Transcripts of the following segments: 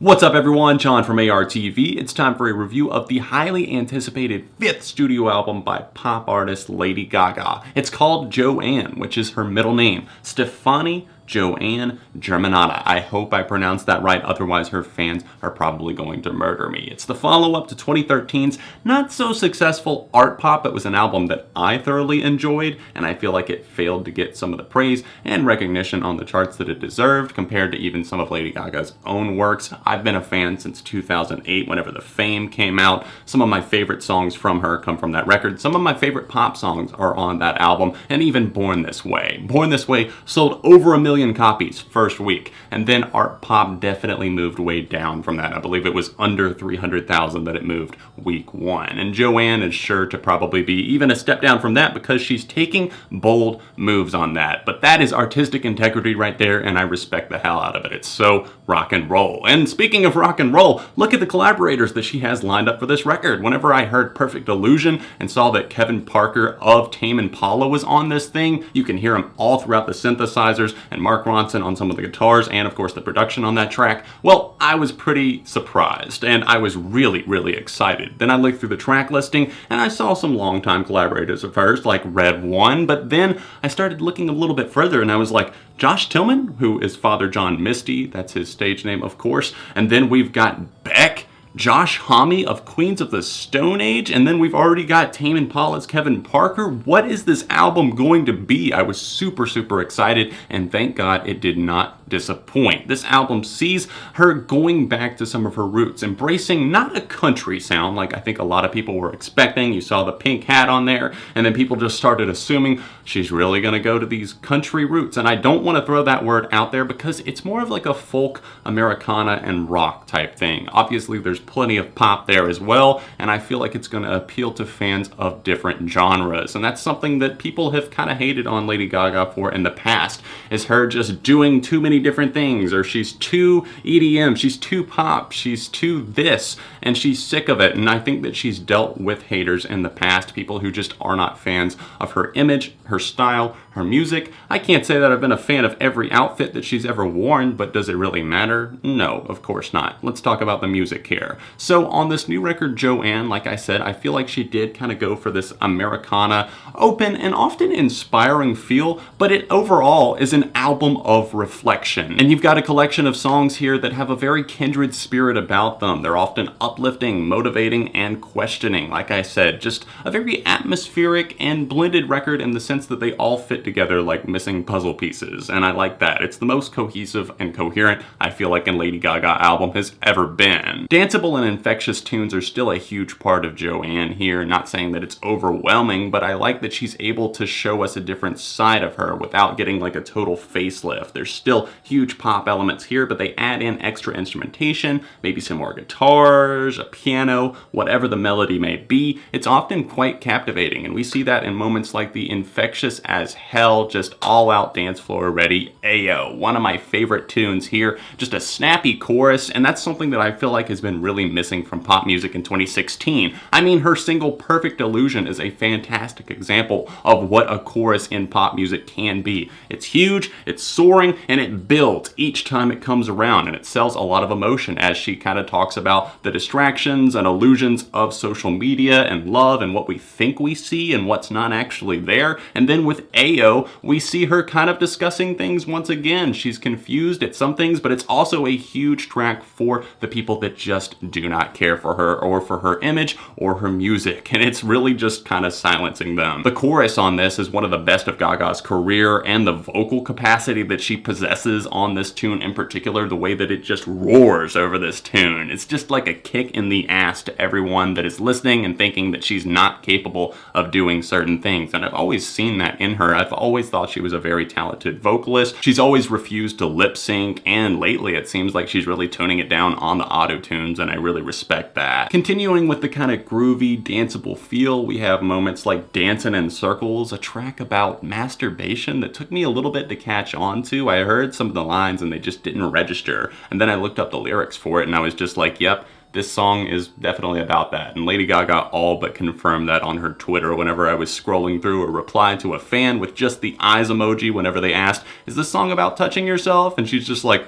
What's up everyone, John from ARTV. It's time for a review of the highly anticipated 5th studio album by pop artist Lady Gaga. It's called Joanne, which is her middle name, Stefani Joanne Germanata. I hope I pronounced that right, otherwise her fans are probably going to murder me. It's the follow-up to 2013's not so successful Art Pop. It was an album that I thoroughly enjoyed, and I feel like it failed to get some of the praise and recognition on the charts that it deserved compared to even some of Lady Gaga's own works. I've been a fan since 2008 whenever The Fame came out. Some of my favorite songs from her come from that record. Some of my favorite pop songs are on that album, and even Born This Way. Born This Way sold over 1 million copies first week, and then Art Pop definitely moved way down from that. I believe it was under 300,000 that it moved week 1, and Joanne is sure to probably be even a step down from that because she's taking bold moves on that. But that is artistic integrity right there, and I respect the hell out of it. It's so rock and roll. And speaking of rock and roll, look at the collaborators that she has lined up for this record. Whenever I heard Perfect Illusion and saw that Kevin Parker of Tame Impala was on this thing, you can hear him all throughout the synthesizers, and Mark Ronson on some of the guitars, and of course the production on that track. Well, I was pretty surprised, and I was really excited. Then I looked through the track listing, and I saw some longtime collaborators at first, like Red One, but then I started looking a little bit further, and I was like, Josh Tillman, who is Father John Misty, that's his stage name, of course, and then we've got Beck, Josh Homme of Queens of the Stone Age, and then we've already got Tame Impala's Kevin Parker. What is this album going to be? I was super excited, and thank God it did not disappoint. This album sees her going back to some of her roots, embracing not a country sound like I think a lot of people were expecting. You saw the pink hat on there, and then people just started assuming she's really gonna go to these country roots, and I don't want to throw that word out there because it's more of like a folk, Americana, and rock type thing. Obviously there's plenty of pop there as well, and I feel like it's going to appeal to fans of different genres, and that's something that people have kind of hated on Lady Gaga for in the past, is her just doing too many different things, or she's too EDM, she's too pop, she's too this, and she's sick of it. And I think that she's dealt with haters in the past, people who just are not fans of her image, her style, her music. I can't say that I've been a fan of every outfit that she's ever worn, but does it really matter? No, of course not. Let's talk about the music here. So on this new record, Joanne, like I said, I feel like she did kind of go for this Americana, open and often inspiring feel, but it overall is an album of reflection. And you've got a collection of songs here that have a very kindred spirit about them. They're often uplifting, motivating, and questioning. Like I said, just a very atmospheric and blended record in the sense that they all fit together like missing puzzle pieces, and I like that. It's the most cohesive and coherent I feel like a Lady Gaga album has ever been. Danceable and infectious tunes are still a huge part of Joanne here, not saying that it's overwhelming, but I like that she's able to show us a different side of her without getting like a total facelift. There's still huge pop elements here, but they add in extra instrumentation, maybe some more guitars, a piano, whatever the melody may be. It's often quite captivating, and we see that in moments like the infectious as hell, just all out dance floor ready Ayo. One of my favorite tunes here, just a snappy chorus, and that's something that I feel like has been really missing from pop music in 2016. I mean, her single Perfect Illusion is a fantastic example of what a chorus in pop music can be. It's huge, it's soaring, and it builds each time it comes around, and it sells a lot of emotion as she kind of talks about the distractions and illusions of social media and love and what we think we see and what's not actually there. And then with Ayo, we see her kind of discussing things once again. She's confused at some things, but it's also a huge track for the people that just do not care for her or for her image or her music, and it's really just kind of silencing them. The chorus on this is one of the best of Gaga's career, and the vocal capacity that she possesses on this tune in particular, the way that it just roars over this tune, it's just like a kick in the ass to everyone that is listening and thinking that she's not capable of doing certain things. And I've always seen that in her. I've always thought she was a very talented vocalist. She's always refused to lip sync, and lately it seems like she's really toning it down on the auto tunes, and I really respect that. Continuing with the kind of groovy, danceable feel, we have moments like Dancing in Circles, a track about masturbation that took me a little bit to catch on to. I heard some of the lines and they just didn't register, and then I looked up the lyrics for it and I was just like, yep, this song is definitely about that. And Lady Gaga all but confirmed that on her Twitter whenever I was scrolling through a reply to a fan with just the eyes emoji whenever they asked, is this song about touching yourself? And she's just like,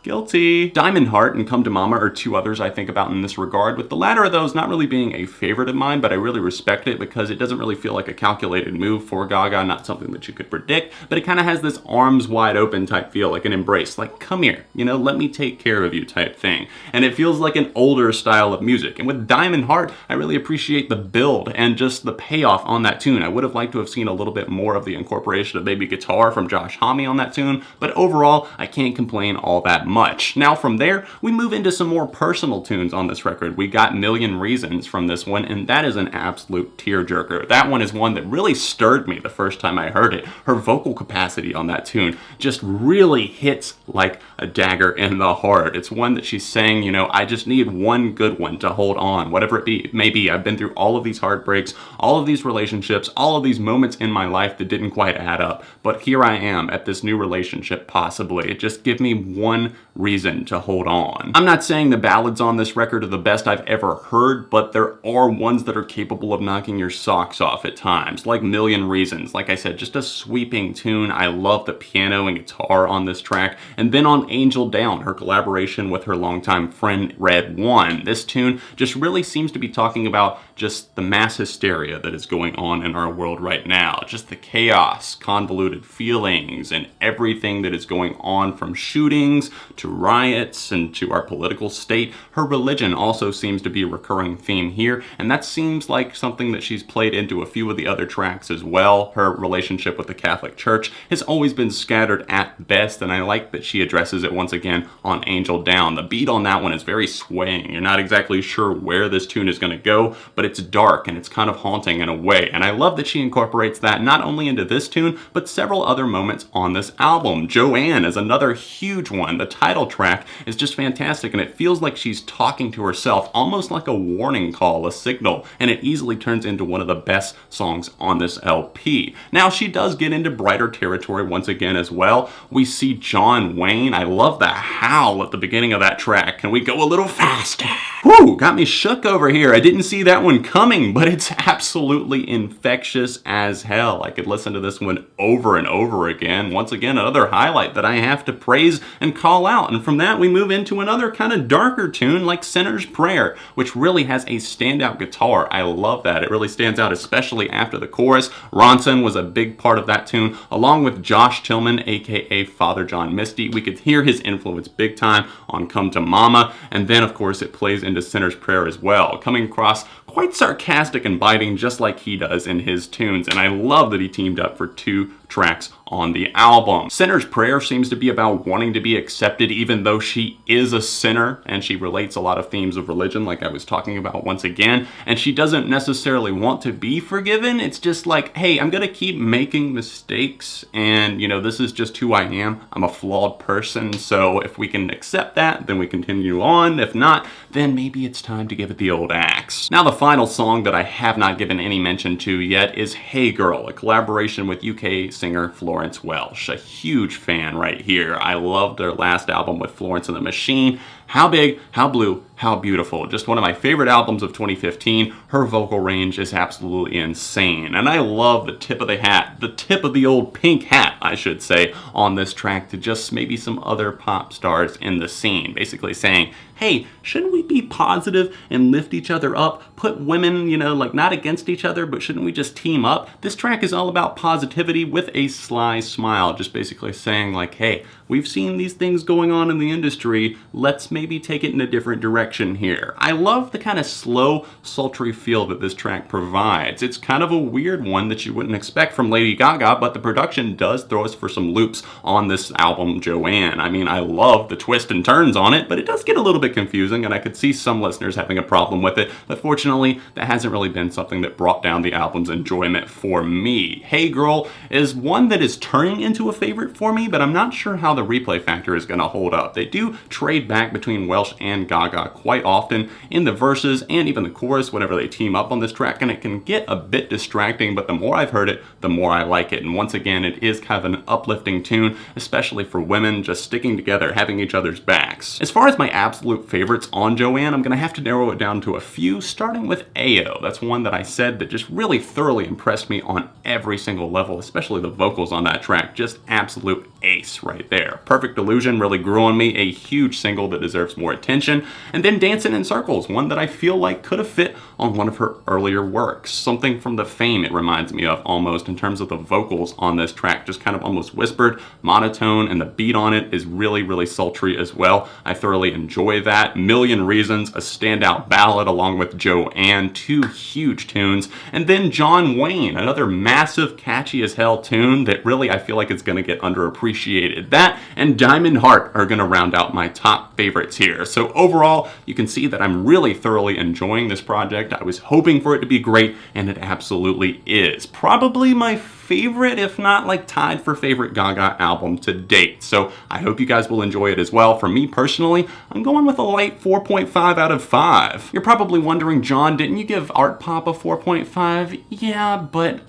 Guilty. Diamond Heart and Come to Mama are two others I think about in this regard, with the latter of those not really being a favorite of mine, but I really respect it because it doesn't really feel like a calculated move for Gaga, not something that you could predict, but it kind of has this arms wide open type feel, like an embrace, like come here, you know, let me take care of you type thing. And it feels like an older style of music. And with Diamond Heart, I really appreciate the build and just the payoff on that tune. I would have liked to have seen a little bit more of the incorporation of maybe guitar from Josh Homme on that tune, but overall, I can't complain all that much. Now from there, we move into some more personal tunes on this record. We got Million Reasons from this one, and that is an absolute tearjerker. That one is one that really stirred me the first time I heard it. Her vocal capacity on that tune just really hits like a dagger in the heart. It's one that she's saying, you know, I just need one good one to hold on, whatever it may be. I've been through all of these heartbreaks, all of these relationships, all of these moments in my life that didn't quite add up, but here I am at this new relationship possibly. Just give me one reason to hold on. I'm not saying the ballads on this record are the best I've ever heard, but there are ones that are capable of knocking your socks off at times, like Million Reasons. Like I said, just a sweeping tune. I love the piano and guitar on this track. And then on Angel Down, her collaboration with her longtime friend Red One. This tune just really seems to be talking about just the mass hysteria that is going on in our world right now. Just the chaos, convoluted feelings, and everything that is going on from shootings to riots and to our political state. Her religion also seems to be a recurring theme here, and that seems like something that she's played into a few of the other tracks as well. Her relationship with the Catholic Church has always been scattered at best, and I like that she addresses it once again on Angel Down. The beat on that one is very swaying. You're not exactly sure where this tune is going to go, but it's dark and it's kind of haunting in a way, and I love that she incorporates that not only into this tune, but several other moments on this album. Joanne is another huge one. The title track is just fantastic, and it feels like she's talking to herself, almost like a warning call, a signal, and it easily turns into one of the best songs on this LP. Now, she does get into brighter territory once again as well. We see John Wayne. I love the howl at the beginning of that track. Can we go a little faster? Whew, got me shook over here. I didn't see that one coming, but it's absolutely infectious as hell. I could listen to this one over and over again. Once again, another highlight that I have to praise and call out. And from that, we move into another kind of darker tune like Sinner's Prayer, which really has a standout guitar. I love that. It really stands out, especially after the chorus. Ronson was a big part of that tune, along with Josh Tillman, aka Father John Misty. We could hear his influence big time on Come to Mama, and then of course it plays into Sinner's Prayer as well, coming across quite sarcastic and biting just like he does in his tunes, and I love that he teamed up for two tracks on the album. Sinner's Prayer seems to be about wanting to be accepted even though she is a sinner, and she relates a lot of themes of religion like I was talking about once again, and she doesn't necessarily want to be forgiven. It's just like, hey, I'm gonna keep making mistakes, and you know, this is just who I am. I'm a flawed person, so if we can accept that, then we continue on. If not, then maybe it's time to give it the old axe. Now, the final song that I have not given any mention to yet is Hey Girl, a collaboration with UK singer Florence Welch. A huge fan right here. I loved their last album with Florence and the Machine. How Big, How Blue, How Beautiful. Just one of my favorite albums of 2015. Her vocal range is absolutely insane. And I love the tip of the hat, the tip of the old pink hat, I should say, on this track to just maybe some other pop stars in the scene. Basically saying, hey, shouldn't we be positive and lift each other up? Put women, you know, like not against each other, but shouldn't we just team up? This track is all about positivity with a sly smile. Just basically saying like, hey, we've seen these things going on in the industry. Let's maybe take it in a different direction here. I love the kind of slow, sultry feel that this track provides. It's kind of a weird one that you wouldn't expect from Lady Gaga, but the production does throw us for some loops on this album, Joanne. I mean, I love the twists and turns on it, but it does get a little bit confusing, and I could see some listeners having a problem with it, but fortunately, that hasn't really been something that brought down the album's enjoyment for me. Hey Girl is one that is turning into a favorite for me, but I'm not sure how the replay factor is going to hold up. They do trade back between between Welsh and Gaga quite often in the verses and even the chorus whenever they team up on this track, and it can get a bit distracting, but the more I've heard it, the more I like it. And once again, it is kind of an uplifting tune, especially for women, just sticking together, having each other's backs. As far as my absolute favorites on Joanne, I'm gonna have to narrow it down to a few, starting with Ayo. That's one that I said that just really thoroughly impressed me on every single level, especially the vocals on that track. Just absolute ace right there. Perfect Illusion really grew on me, a huge single that deserves more attention. And then Dancing in Circles, one that I feel like could have fit on one of her earlier works. Something from the Fame it reminds me of almost in terms of the vocals on this track, just kind of almost whispered, monotone, and the beat on it is really, really sultry as well. I thoroughly enjoy that. Million Reasons, a standout ballad along with Joanne, two huge tunes. And then John Wayne, another massive, catchy as hell tune that really I feel like it's gonna get underappreciated. That and Diamond Heart are gonna round out my top favorites here. So overall, you can see that I'm really thoroughly enjoying this project. I was hoping for it to be great, and it absolutely is. Probably my favorite, if not like tied for favorite Gaga album to date. So I hope you guys will enjoy it as well. For me personally, I'm going with a light 4.5 out of 5. You're probably wondering, John, didn't you give Art Pop a 4.5? Yeah, but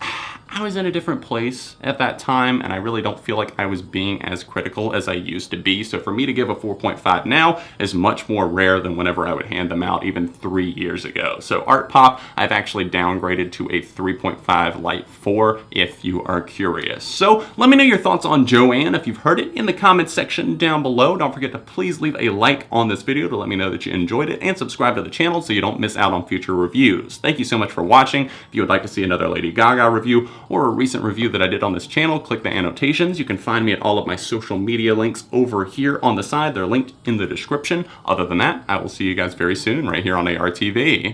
I was in a different place at that time, and I really don't feel like I was being as critical as I used to be. So for me to give a 4.5 now is much more rare than whenever I would hand them out even 3 years ago. So Art Pop, I've actually downgraded to a 3.5 light 4 if you are curious. So let me know your thoughts on Joanne if you've heard it in the comments section down below. Don't forget to please leave a like on this video to let me know that you enjoyed it, and subscribe to the channel so you don't miss out on future reviews. Thank you so much for watching. If you would like to see another Lady Gaga review or a recent review that I did on this channel, click the annotations. You can find me at all of my social media links over here on the side. They're linked in the description. Other than that, I will see you guys very soon right here on ARTV.